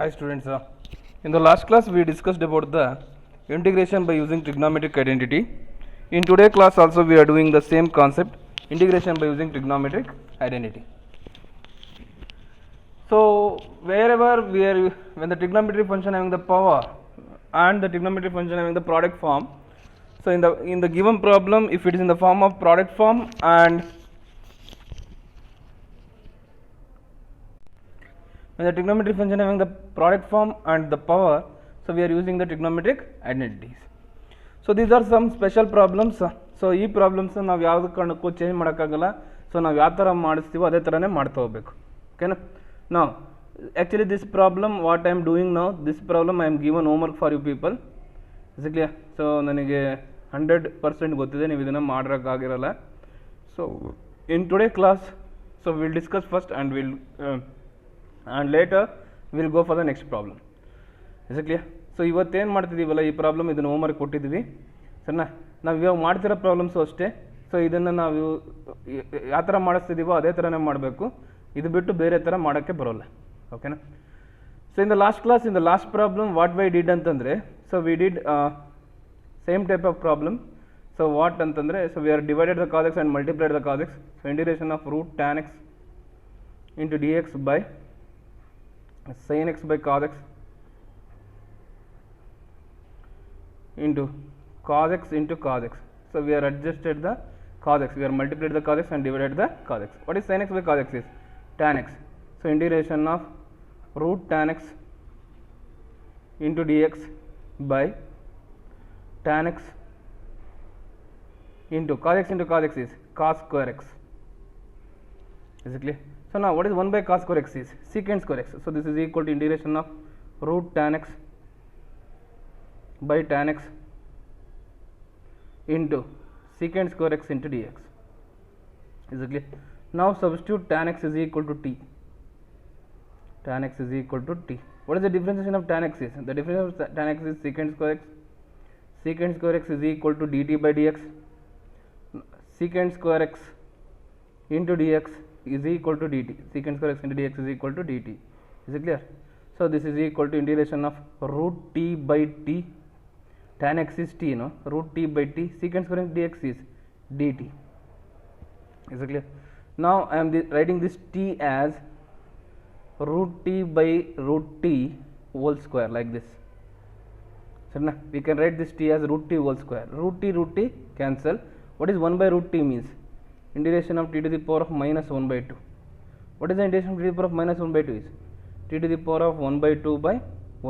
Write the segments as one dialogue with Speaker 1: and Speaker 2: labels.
Speaker 1: Hi students, in the last class we discussed about the integration by using trigonometric identity. In today's class also we are doing the same concept, integration by using trigonometric identity. So wherever we are, when the trigonometric function having the power and the trigonometric function having the product form, so in the given problem, if it is in the form of product form and when the trigonometric function having the product form and the power, so we are using the trigonometric identities. So these are some special problems. So ಈ problems ನಾವು ಯಾವುದೇ ಕಾರಣಕ್ಕೂ change ಮಾಡೋಕ್ಕಾಗಲ್ಲ. So ನಾವು ಯಾವ ಥರ ಮಾಡಿಸ್ತೀವೋ ಅದೇ ಥರನೇ ಮಾಡ್ತಾ ಹೋಗಬೇಕು. ಓಕೆನಾ? ನಾವು actually this problem what I am doing ನಾವು, this problem I am given homework for you people. Basically so ನನಗೆ 100% ಗೊತ್ತಿದೆ ನೀವು ಇದನ್ನು ಮಾಡೋಕ್ಕಾಗಿರಲ್ಲ. So in today class so will discuss first and later we will go for the next problem. Is it clear? So ಇವತ್ತೇನು ಮಾಡ್ತಿದ್ದೀವಲ್ಲ ಈ problem ಇದನ್ನು homework ಕೊಟ್ಟಿದ್ದೀವಿ ಸರಿನಾ. ನಾವು ಇವಾಗ ಮಾಡ್ತಿರೋ ಪ್ರಾಬ್ಲಮ್ಸು ಅಷ್ಟೇ. ಸೊ ಇದನ್ನು ನಾವು ಯಾವ ಥರ ಮಾಡಿಸ್ತಿದ್ದೀವೋ ಅದೇ ಥರನೇ ಮಾಡಬೇಕು, ಇದು ಬಿಟ್ಟು ಬೇರೆ ಥರ ಮಾಡೋಕ್ಕೆ ಬರೋಲ್ಲ. ಓಕೆನಾ? So in the last class, in the last problem what why did ಅಂತಂದರೆ, so we did same type of problem. So what ಅಂತಂದರೆ, so we are divided the cos x and multiplied the cos x. So integration of root tan x into dx by sin x by cos x into cos x into cos x. So we are adjusted the cos x, we are multiplied the cos x and divided the cos x. What is sin x by cos x is tan x. So integration of root tan x into dx by tan x into cos x is cos square x. Is it clear? So now what is 1 by cos square x is secant square x. So this is equal to integration of root tan x by tan x into secant square x into dx. Is it clear? Now substitute tan x is equal to t. Tan x is equal to t. What is the differentiation of tan x is? The difference of tan x is secant square x. Secant square x is equal to dt by dx. Secant square x into dx is equal to dt. Secant square x into dx is equal to dt. Is it clear? So this is equal to integration of root t by t. Tan x is t, no? Root t by t. Secant square x dx is dt. Is it clear? Now I am writing this t as root t by root t whole square like this. So now we can write this t as root t whole square. Root t cancel. What is 1 by root t means? Integration of t to the power of minus 1 by 2. What is the integration of t to the power of minus 1 by 2 is? T to the power of 1 by 2 by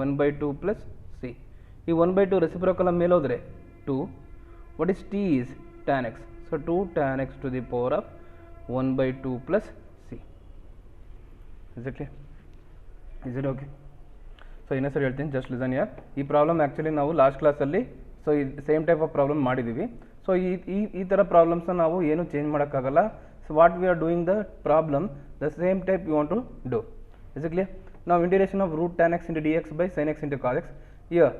Speaker 1: 1 by 2 plus c. This 1 by 2 reciprocal ಮೇಲೆ ಹೋದರೆ 2. What is t is tan x. So 2 tan x to the power of 1 by 2 plus c. Is it clear? Is it okay? So ಇನ್ನೊಂದ್ಸರಿ ಹೇಳ್ತೀನಿ, just listen here. ಈ problem actually ನಾವು last ಕ್ಲಾಸಲ್ಲಿ so ಈ same type of problem ಮಾಡಿದ್ದೀವಿ. So ಈ ಥರ ಪ್ರಾಬ್ಲಮ್ಸ್ನ ನಾವು ಏನು ಚೇಂಜ್ ಮಾಡೋಕ್ಕಾಗಲ್ಲ. So what we are doing the problem the same type you want to do. Is it clear? ನಾವು integration of root tan x into dx by sin x into cos x. Here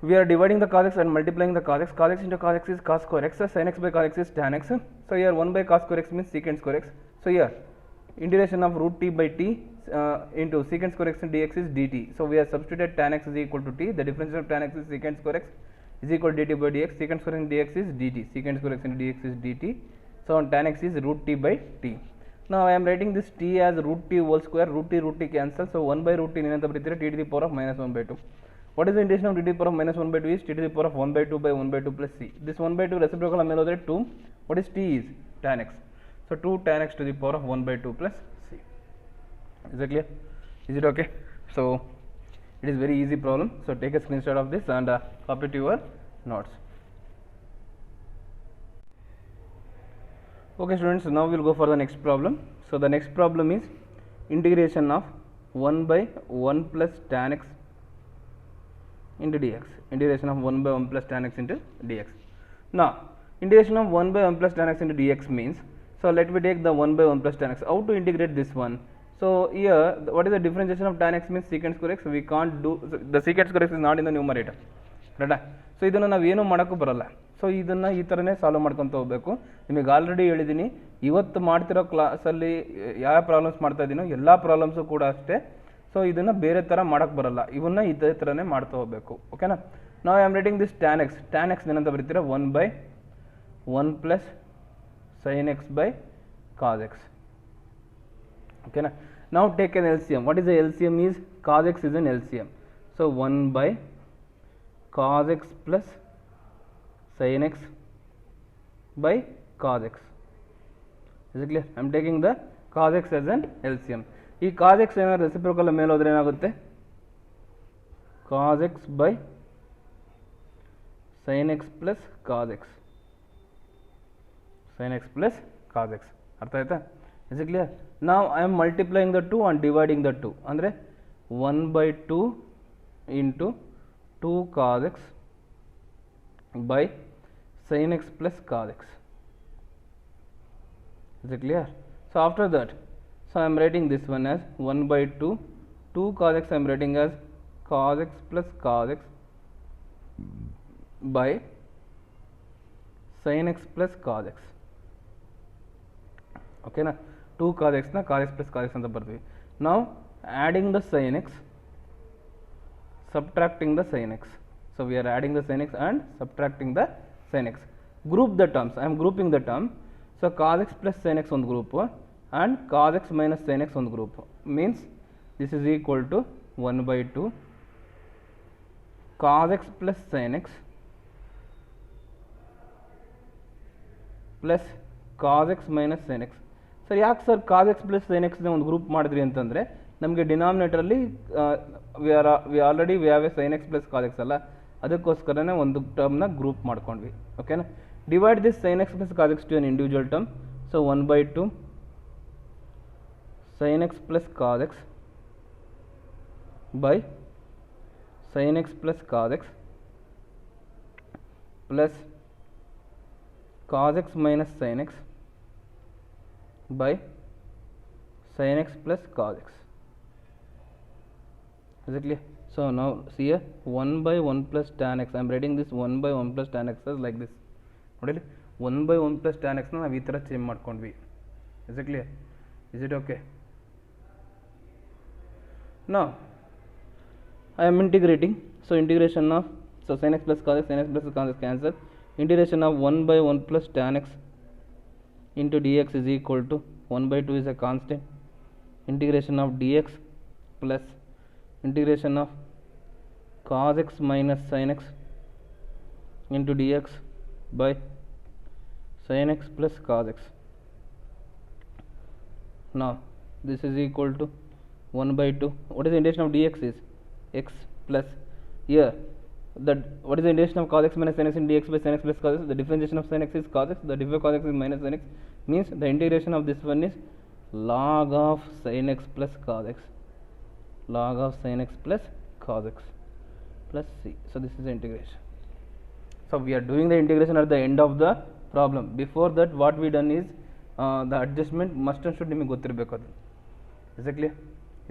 Speaker 1: we are dividing the cos x and multiplying the cos x. Cos x into cos x is cos square x. Sin x by cos x is tan x. So here 1 by cos square x means secant square x. So here integration of root t by t into secant square x into dx is dt. So we have substituted tan x is equal to t. The difference of tan x is secant square x is equal to dt by dx. Secant square x into dx is dt. Secant square x into dx is dt. So tan x is root t by t. Now I am writing this t as root t whole square. Root t cancel. So 1 by root t ಏನಂತ ಬರೀತೀರಾ? t to the power of minus 1 by 2. What is the integration of t to the power of minus 1 by 2 is t to the power of 1 by 2 by 1 by 2 plus c. This 1 by 2 reciprocal ಮೇಲೆ ಹೋದರೆ 2. What is t is tan x. So 2 tan x to the power of 1 by 2 plus c. Is it clear? Is it okay? So it is very easy problem. So take a screenshot of this and copy to your notes. Okay students, now we will go for the next problem. So the next problem is integration of 1 by 1 plus tan x into dx. Integration of 1 by 1 plus tan x into dx. Now integration of 1 by 1 plus tan x into dx means, so let me take the 1 by 1 plus tan x. How to integrate this one? So here what is the differentiation of tan x means secant square x. We can't do, so the secant square x is not in the numerator, right? So ಇದನ್ನು ನಾವು ಏನು ಮಾಡೋಕ್ಕೂ ಬರಲ್ಲ. So ಇದನ್ನು ಈ ಥರನೇ solve ಮಾಡ್ಕೊತ ಹೋಗಬೇಕು. ನಿಮಗೆ ಆಲ್ರೆಡಿ ಹೇಳಿದ್ದೀನಿ, ಇವತ್ತು ಮಾಡ್ತಿರೋ ಕ್ಲಾಸಲ್ಲಿ ಯಾವ ಪ್ರಾಬ್ಲಮ್ಸ್ ಮಾಡ್ತಾ ಇದ್ದೀನೋ ಎಲ್ಲ ಪ್ರಾಬ್ಲಮ್ಸು ಕೂಡ ಅಷ್ಟೇ. ಸೊ ಇದನ್ನು ಬೇರೆ ಥರ ಮಾಡೋಕ್ಕೆ ಬರಲ್ಲ, ಇವನ್ನ ಇದೇ ಥರನೇ ಮಾಡ್ತಾ ಹೋಗಬೇಕು. ಓಕೆನಾ. ನಾವು I am writing this tan x. tan x ಏನಂತ ಬರೀತೀರಾ 1/1 plus sin x by cos x. ಓಕೆನಾ. ನಾವು take an LCM. What is the LCM is cos x is an LCM. So 1/cos x plus sin x by cos x. Is it clear? I am taking the cos x as an LCM. ಈ cos x ಏನಾದ್ರು reciprocal ಮೇಲೆ ಹೋದ್ರೆ ಏನಾಗುತ್ತೆ? cos x by sin x plus cos x. sin x plus cos x. ಅರ್ಥ ಆಯ್ತಾ? Is it clear? Now I am multiplying the 2 and dividing the 2. ಅಂದರೆ 1/2 into 2 cos x by sin x plus cos x. Is it clear? So after that, so I am writing this one as 1/2 2 cos x I am writing as cos x plus cos x by sin x plus cos x. Okay na, 2 cos x na cos x plus cos x anta barthivi. Now adding the sin x, subtracting the sin x. So we are adding the sin x and subtracting the sin x. Group the terms. I am grouping the term. So cos x plus sin x ಒಂದು group and cos x minus sin x ಒಂದು group. Means this is equal to 1/2 cos x plus sin x plus cos x minus sin x. Sir ಯಾಕೆ sir cos x plus sin x ಒಂದು group ಮಾಡಿದ್ರಿ ಅಂತಂದರೆ ನಮಗೆ ಡಿನಾಮಿನೇಟರಲ್ಲಿ we have a sin x plus cos x ಅಲ್ಲ, ಅದಕ್ಕೋಸ್ಕರನೇ ಒಂದು ಟರ್ಮ್ನ group ಮಾಡ್ಕೊಂಡ್ವಿ. ಓಕೆನಾ. Divide this sin x plus cos x to an individual term. So 1/2 sin x plus cos x by sin x plus cos x plus cos x minus sin x by sin x plus cos x. Is it clear? So now see here 1/1 plus tan x. I am writing this 1/1 plus tan x as like this. ನೋಡಿ 1/1 plus tan x ನಾವು ಈ ಥರ change ಮಾಡ್ಕೊಂಡ್ವಿ. Is it clear? Is it okay? Now I am integrating. So integration of sin x plus cos x, sin x plus cos x cancel. Integration of 1/1 plus tan x into dx is equal to 1/2 is a constant. Integration of dx plus integration of cos x minus sin x into dx by sin x plus cos x. Now this is equal to 1/2. What is the integration of dx is x plus here that what is the integration of cos x minus sin x in dx by sin x plus cos x? The differentiation of sin x is cos x, the difference of cos x is minus sin x, means the integration of this one is log of sin x plus cos x, log of sin x plus cos x plus c. So this is the integration. So we are doing the integration at the end of the problem. Before that what we done is the adjustment must and should ನಿಮಗೆ ಗೊತ್ತಿರಬೇಕು ಅದು. Is it clear?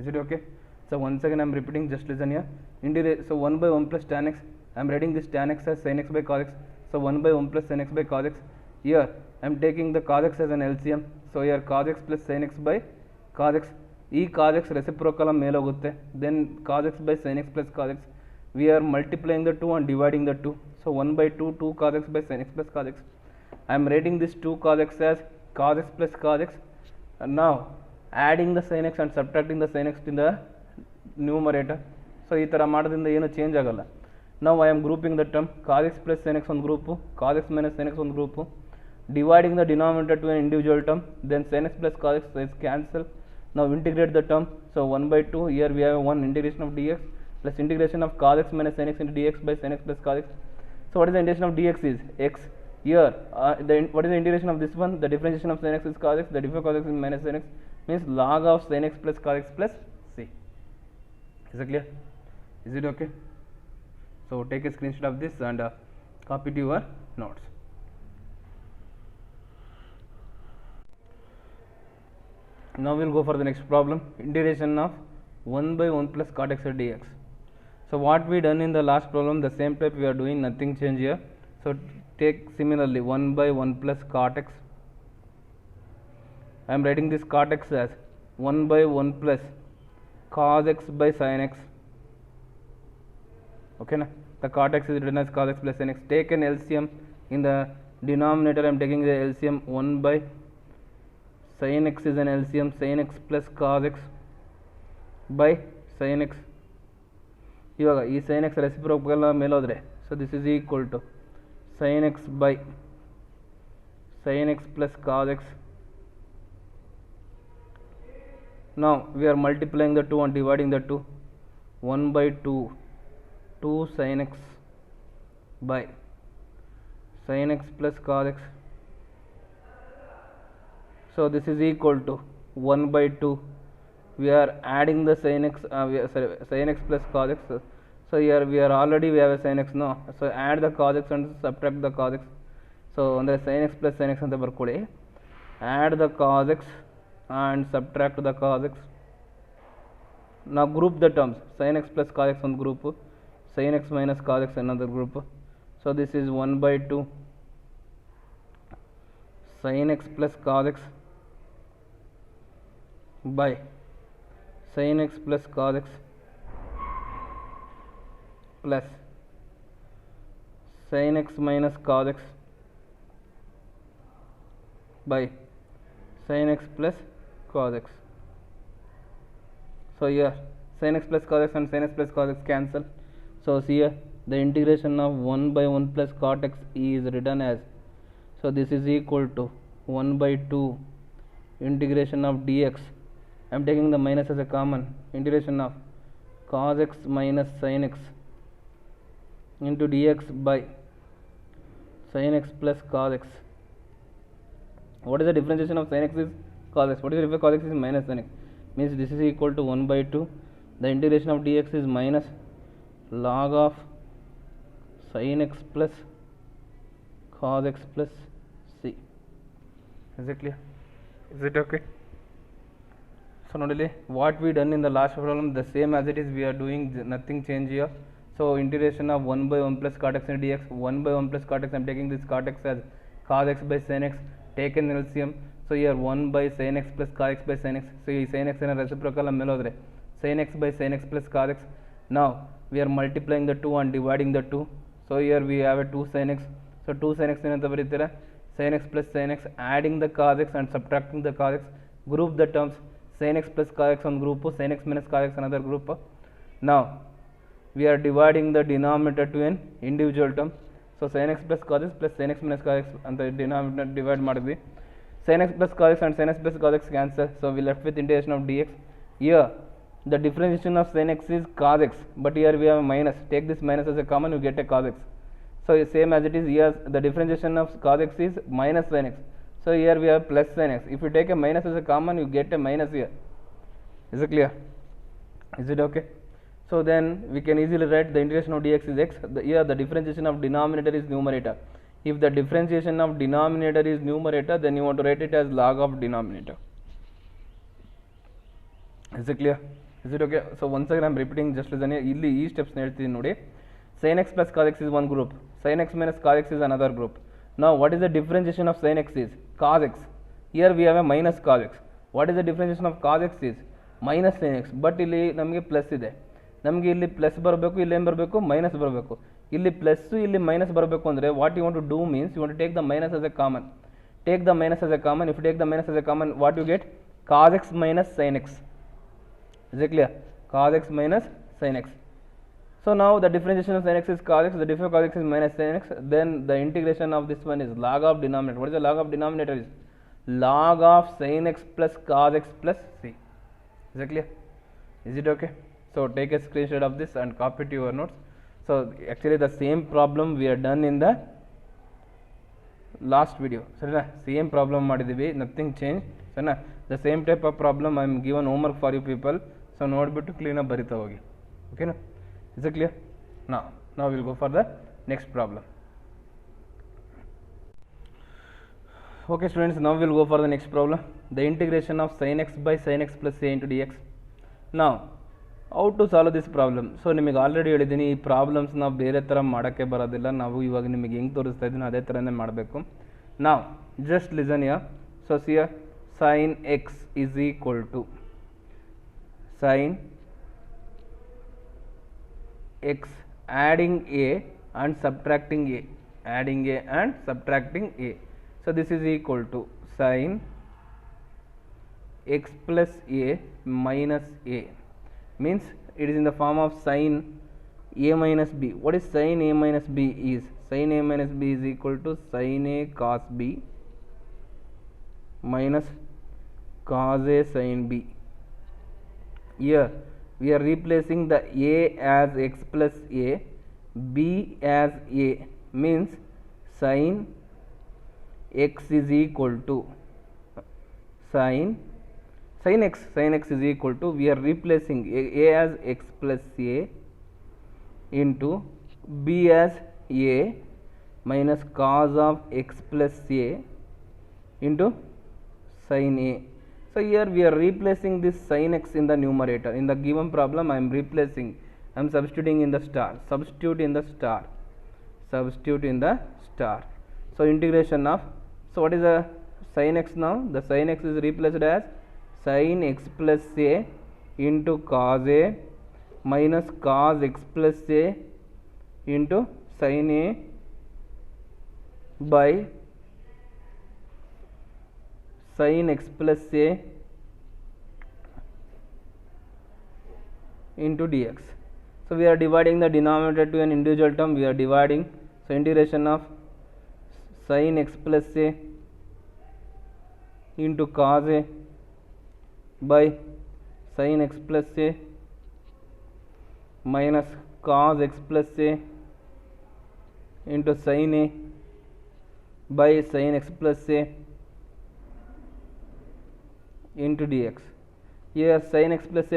Speaker 1: Is it okay? So once again I am repeating, just listen here. So 1/1 plus tan x, I am writing this tan x as sin x by cos x. So 1/1 plus sin x by cos x. Here I am taking the cos x as an LCM. So here cos x plus sin x by cos x. ಈ cos x reciprocal ಮೇಲೆ ಹೋಗುತ್ತೆ. Then cos x by sin x plus cos x. We are multiplying the 2 and dividing the 2. So 1/2 2 cos x by sin x plus cos x. I am writing this 2 cos x as cos x plus cos x. And now adding the sin x and subtracting the sin x in the numerator. So ಈ ಥರ ಮಾಡೋದ್ರಿಂದ ಏನು change ಆಗಲ್ಲ. Now I am grouping the term cos x plus sin x ಒಂದು group, cos x minus sin x ಒಂದು group, dividing the denominator to an individual term, then sin x plus cos x is cancel. Now integrate the term. So 1/2 here we have 1 integration of dx plus integration of cos x minus sin x into dx by sin x plus cos x. So what is the integration of dx is x. Here what is the integration of this one? The differentiation of sin x is cos x, the difference of cos x is minus sin x, means log of sin x plus cos x plus c. Is it clear? Is it okay? So take a screenshot of this and copy to your notes. Now we will go for the next problem. Integration of 1/1 plus cot x dx. So what we done in the last problem, the same type we are doing, nothing change here. So take similarly 1/1 plus cot x. I am writing this cot x as 1/1 plus cos x by sin x. Okay na, the cot x is written as cos x plus sin x. Take an LCM. In the denominator I am taking the LCM. 1 by sin x is an LCM, sin x plus cos x by sin x. ಇವಾಗ ಈ sin x reciprocal ಮೇಲೆ ಹೋದರೆ, so this is equal to sin x by sin x plus cos x. Now we are multiplying the 2 and dividing the 2. 1 by 2 sin x by sin x plus cos x. So this is equal to 1 by 2. We are adding the sin x, sin x plus cos x. So here we have a sin x, no? So add the cos x and subtract the cos x. So under sin x plus sin x anta barkoli. Add the cos x and subtract the cos x. Now group the terms. Sin x plus cos x one group, sin x minus cos x another group. So this is 1 by 2 sin x plus cos x by sin x plus cos x plus sin x minus cos x by sin x plus cos x. So here sin x plus cos x and sin x plus cos x cancel. So see here the integration of 1 by 1 plus cot x is written as, so this is equal to 1 by 2 integration of dx. I am taking the minus as a common, integration of cos x minus sin x into dx by sin x plus cos x. What is the differentiation of sin x is cos x? What is the difference of cos x is minus sin x? Means this is equal to 1 by 2. The integration of dx is minus log of sin x plus cos x plus c. Is it clear? Is it okay? So now what we done in the last problem, the same as it is we are doing, nothing change here. So integration of 1 by 1 plus cot x and dx. 1 by 1 plus cot x, I am taking this cot x as cos x by sin x, taken LCM. So here 1 by sin x plus cos x by sin x. So this sin x is reciprocal melodre, sin x by sin x plus cos x. Now we are multiplying the 2 and dividing the 2. So here we have a 2 sin x. So 2 sin x ಏನಂತ ಬರೀತೀರಾ, sin x plus sin x, adding the cos x and subtracting the cos x. Group the terms, sin x plus cos x one group, sin x minus cos x another group. Now we are dividing the denominator to an individual term. So sin x plus cos x plus sin x minus cos x and the denominator divide ಮಾಡಿದ್ವಿ. Sin x plus cos x and sin x plus cos x cancel. So we left with integration of dx. Here the differentiation of sin x is cos x, but here we have a minus. Take this minus as a common, you get a cos x. So same as it is here, the differentiation of cos x is minus sin x. So here we have plus sin x. If you take a minus as a common, you get a minus here. Is it clear? Is it okay? So then we can easily write the integration of dx is x. Here the differentiation of denominator is numerator. If the differentiation of denominator is numerator, then you want to write it as log of denominator. Is it clear? Is it okay? So once again I am repeating just listen here. Illi ee steps ಹೇಳ್ತೀನಿ ನೋಡಿ. Sin x plus cos x is one group. Sin x minus cos x is another group. Now what is the differentiation of sin x is cos x. Here we have a minus cos x. What is the differentiation of cos x is minus sin x. But ಇಲ್ಲಿ ನಮಗೆ plus ಇದೆ. ನಮಗೆ ಇಲ್ಲಿ plus ಬರಬೇಕು, ಇಲ್ಲಿ ಏನು ಬರಬೇಕು, minus ಬರಬೇಕು. ಇಲ್ಲಿ ಪ್ಲಸ್ ಇಲ್ಲಿ ಮೈನಸ್ ಬರಬೇಕು ಅಂದರೆ what you want to do means you want to take the minus as a common. Take the minus as a common. If you take the minus as a common, what you get? Cos x minus sin x. Is it clear? Cos x minus sin x. So now the differentiation of sin x is cos x, the difference of cos x is minus sin x. Then the integration of this one is log of denominator. What is the log of denominator is? Log of sin x plus cos x plus c. Is it clear? Is it okay? So take a screenshot of this and copy to your notes. So actually the same problem we are done in the last video. Sarina, same problem ಮಾಡಿದೀವಿ, nothing changed. Sarina, the same type of problem I am given homework for you people. So ನೋಡ್ಬಿಟ್ಟು clean ಆಗಿ ಬರಿತಾ ಹೋಗಿ. ಓಕೆನಾ? Is it clear? Now we will go for the next problem. Okay students, now we will go for the next problem. The integration of sin x by sin x plus a into dx. Now how to solve this problem? So ನಿಮಗೆ already ಹೇಳಿದ್ದೀನಿ, ಈ problems ನಾವು ಬೇರೆ ಥರ ಮಾಡೋಕ್ಕೆ ಬರೋದಿಲ್ಲ. ನಾವು ಇವಾಗ ನಿಮಗೆ ಹೆಂಗೆ ತೋರಿಸ್ತಾ ಇದ್ದೀನಿ ಅದೇ ಥರನೇ ಮಾಡಬೇಕು. ನಾವು just listen here. So see here sin x is equal to sin x adding a and subtracting a, adding a and subtracting a. So this is equal to sin x plus a minus a, means it is in the form of sin a minus b. What is sin a minus b is? Sin a minus b is equal to sin a cos b minus cos a sin b. Here we are replacing the a as x plus a, b as a, means sin x is equal to sin x is equal to, we are replacing a as x plus a into b as a minus cos of x plus a into sin a. So here we are replacing this sin x in the numerator. In the given problem I am replacing, I am substituting in the star, substitute in the star. So integration of, so what is the sin x now? The sin x is replaced as sin x plus a into cos a minus cos x plus a into sin a by sin x plus a into dx. So we are dividing the denominator to an individual term, we are dividing. So integration of sin x plus a into cos a by sin x plus a minus cos x plus a into sin a by sin x plus a into dx. Here sin x plus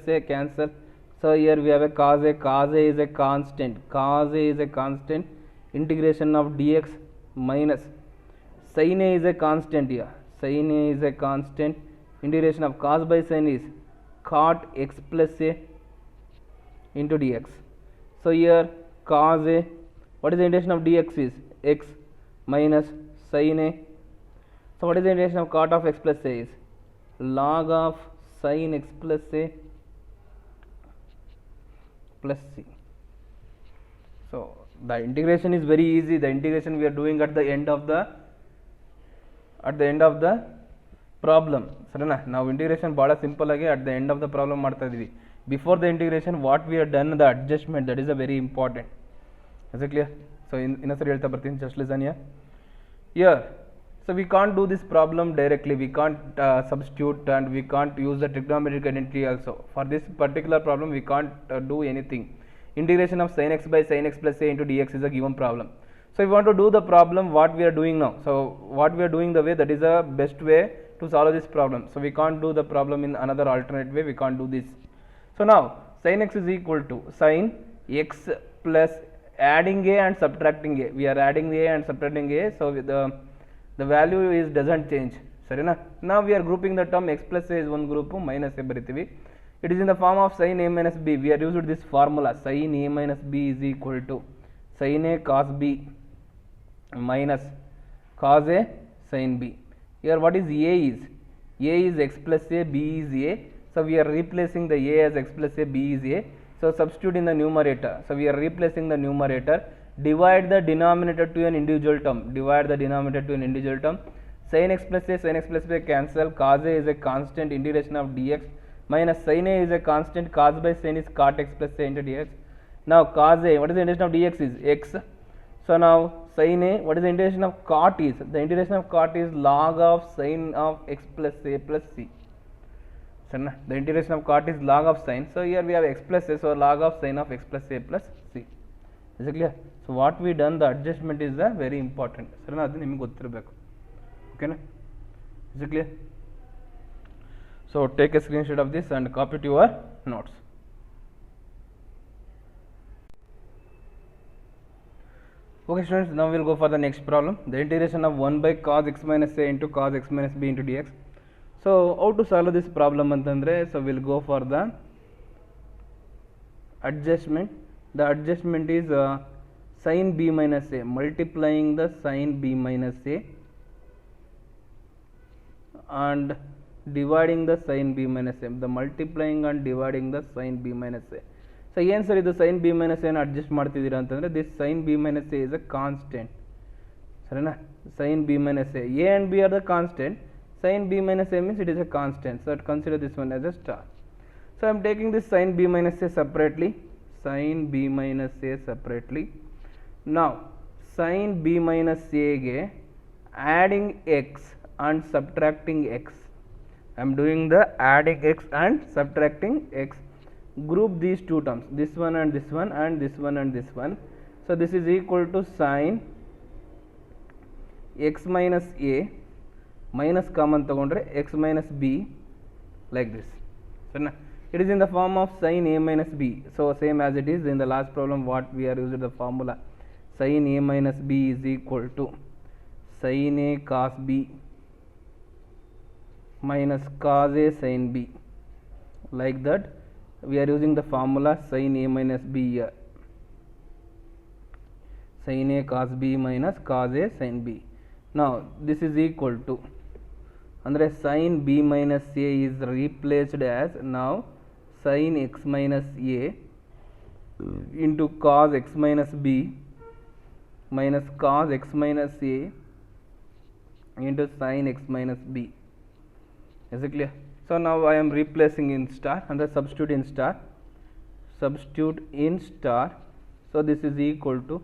Speaker 1: a cancel. So here we have a cos a is a constant, integration of dx minus sin a is a constant, here sin a is a constant, integration of cos by sin is cot x plus a into dx. So here cos a, what is the integration of dx is x minus sin a. So what is the integration of cot of x plus a is log of sin x plus a plus c. So the integration is very easy. The integration we are doing at the end of the problem. Sarana, now integration bada simple agi at the end of the problem ಮಾಡ್ತಾ ಇದೀವಿ. Before the integration what we have done, the adjustment, that is a very important. Is it clear? So ಇನ್ನೊಂದ್ಸರಿ ಹೇಳ್ತಾ ಬರ್ತೀನಿ, just listen here. Here, so we can't do this problem directly, we can't substitute and we can't use the trigonometric identity also. For this particular problem we can't do anything. Integration of sin x by sin x plus a into dx is a given problem. So if we want to do the problem what we are doing now, so what we are doing the way, that is the best way to solve this problem. So we can't do the problem in another alternate way, we can't do this. So now sin x is equal to sin x plus adding a and subtracting a, we are adding a and subtracting a, so with the value is doesn't change. Sarina, now we are grouping the term x plus a is one group, minus a baritivi. It is in the form of sin a minus b. We are used this formula, sin a minus b is equal to sin a cos b minus cos a sin b. Here what is a is? A is x plus a, b is a. So we are replacing the a as x plus a, b is a. So substitute in the numerator. So we are replacing the numerator. Divide the denominator to an individual term. Sin x plus a cancel. Cos a is a constant, integration of dx minus sin a is a constant, cos by sin is cot x plus a into dx. Now cos a, what is the integration of dx is x. So now sin a, what is the integration of cot is? The integration of cot is log of sin of x plus a plus c. So the integration of cot is log of sin. So here we have x plus a, so log of sin of x plus a plus c. Is it clear? So what we done, the adjustment is very important. So adu nimage gottirabeku. Okay na? Is it clear? So take a screenshot of this and copy to your notes. Okay students, now we will go for the next problem. The integration of 1 by cos x minus a into cos x minus b into dx. So how to solve this problem antandre, so we will go for the adjustment. The adjustment is sin b minus a, multiplying the sin b minus a and dividing the sin b minus a, the multiplying and dividing the sin b minus a. ಸೊ ಏನು sir ಇದು sine B minus ಏನು adjust ಮಾಡ್ತಿದ್ದೀರಾ ಅಂತಂದರೆ this sine B minus A is a constant ಸರಿನಾ sine B minus A and B are the constant sin b minus a means it is a constant, so consider this one as a star. So I am taking this sin b minus a separately, sin b minus a separately. Now sin b minus a ge adding x and subtracting x, I am doing the adding x and subtracting x. Group these two terms, this one and this one and this one and this one. So this is equal to sin x minus a minus common ತಗೊಂಡ್ರೆ x minus b like this. So now it is in the form of sin a minus b. So same as it is in the last problem what we are using the formula sin a minus b is equal to sin a cos b minus cos a sin b. Like that we are using the formula sin a minus b here. Sin a cos b minus cos a sin b. Now this is equal to ಅಂದರೆ sin b minus a is replaced as now sin x minus a into cos x minus b minus cos x minus a into sin x minus b. Is it clear? So now I am replacing in star and substitute in star. So this is equal to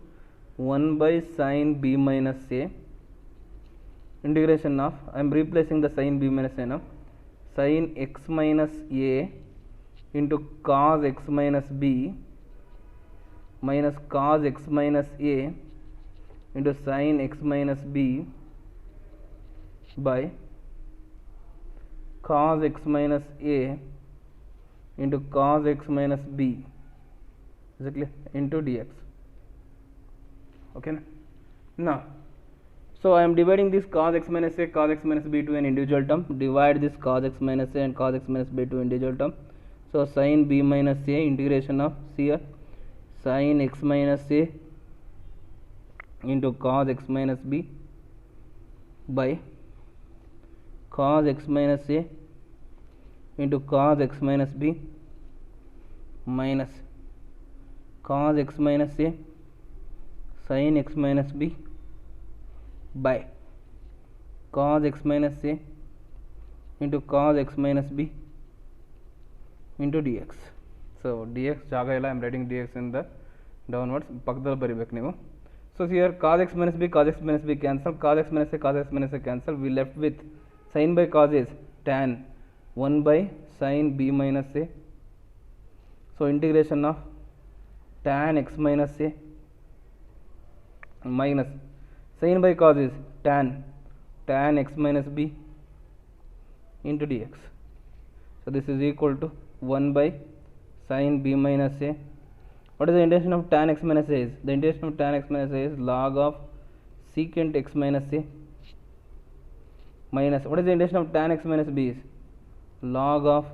Speaker 1: 1 by sin b minus a integration of, I am replacing the sin b minus a now, sin x minus a into cos x minus b minus cos x minus a into sin x minus b by cos x minus a into cos x minus b, is it clear, into dx. Okay now so I am dividing this cos x minus a cos x minus b to an individual term. Divide this cos x minus a and cos x minus b to individual term. So sin b minus a integration of here sin x minus a into cos x minus b by cos x minus a into cos x minus b minus cos x minus a sin x minus b by cos x minus a into cos x minus b into dx. So dx ಜಾಗ ಇಲ್ಲ, I am writing dx in the downwards, ಪಕ್ಕದಲ್ಲಿ ಬರಿಬೇಕು ನೀವು. So here cos x minus b cancel, cos x minus a cancel, we left with sin by cos is tan 1 by sin b minus a. So integration of tan x minus a minus sin by cos is tan x minus b into dx. So this is equal to 1 by sin b minus a. What is the integration of tan x minus a is? The integration of tan x minus a is log of secant x minus a minus, what is the integration of tan x minus b is? Log of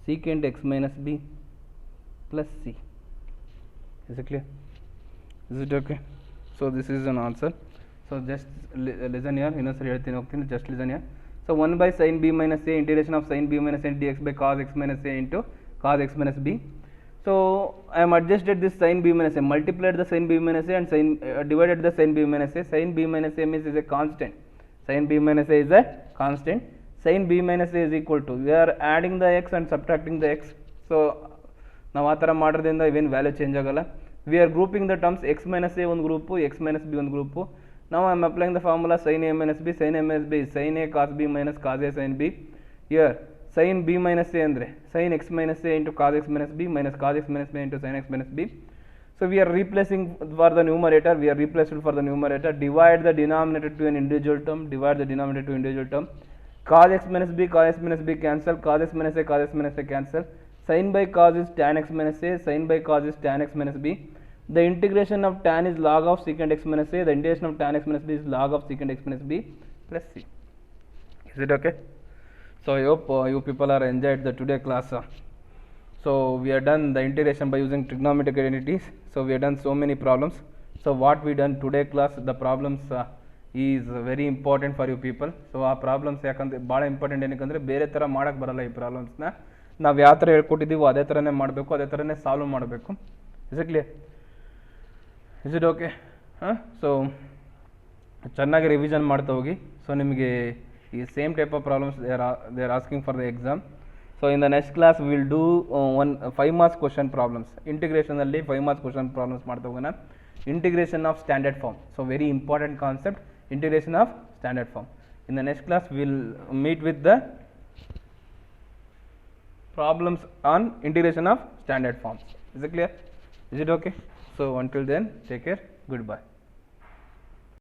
Speaker 1: secant x minus b plus c. Is it clear? Is it okay? So this is an answer. So just listen here, ಇನ್ನೊಂದ್ಸರಿ ಹೇಳ್ತೀನಿ ಹೋಗ್ತೀನಿ, just listen here. So 1 by sin b minus a integration of sin b minus a dx by cos x minus a into cos x minus b. So I am adjusted this sin b minus a, multiplied the sin b minus a and divided the sin b minus a. Sin b minus a means is a constant. Sin b minus a is a constant. Sin b minus a is equal to, we are adding the x and subtracting the x. So ನಾವು ಆ ಥರ ಮಾಡೋದ್ರಿಂದ ಇವೇನು value change ಆಗಲ್ಲ. We are grouping the terms x minus a ಒಂದು group, x minus b ಒಂದು group. Now I am applying the formula sin a minus b. Sin a minus b is sin a cos b minus cos a sin b. Here sin b minus a ಅಂದರೆ sin x minus a into cos x minus b minus cos x minus b into sin x minus b. So we are replacing for the numerator, we are replaced for the numerator. Divide the denominator to an individual term, divide the denominator to individual term. Cos x minus b cancel, cos x minus a cancel. Sin by cos is tan x minus a, sin by cos is tan x minus b. The integration of tan is log of secant x minus a, the integration of tan x minus b is log of secant x minus b plus c. Is it okay? So I hope you people are enjoyed the today class. So we have done the integration by using trigonometric identities. So we have done so many problems. So what we done today class, the problems is very important for you people. So ಆ problems ಯಾಕಂದರೆ ಭಾಳ important ಏನಕ್ಕಂದರೆ ಬೇರೆ ಥರ ಮಾಡೋಕ್ಕೆ ಬರಲ್ಲ ಈ ಪ್ರಾಬ್ಲಮ್ಸ್ನ. ನಾವು ಯಾವ ಥರ ಹೇಳ್ಕೊಟ್ಟಿದ್ದೀವೋ ಅದೇ ಥರನೇ ಮಾಡಬೇಕು, ಅದೇ ಥರನೇ ಸಾಲ್ವ್ ಮಾಡಬೇಕು. Is it clear? Is it okay? ಹಾಂ, ಸೊ ಚೆನ್ನಾಗಿ ರಿವಿಷನ್ ಮಾಡ್ತಾ ಹೋಗಿ. ಸೊ ನಿಮಗೆ ಈ same type of problems they are asking for the exam. So in the next class will do 5 marks question problems. ಇಂಟಿಗ್ರೇಷನಲ್ಲಿ 5 ಮಾರ್ಕ್ಸ್ ಕ್ವಶನ್ ಪ್ರಾಬ್ಲಮ್ಸ್ ಮಾಡ್ತಾ ಹೋಗೋಣ. Integration of standard form, so very important concept, integration of standard form. In the next class we will meet with the problems on integration of standard forms. Is it clear? Is it okay? So until then, take care. Goodbye.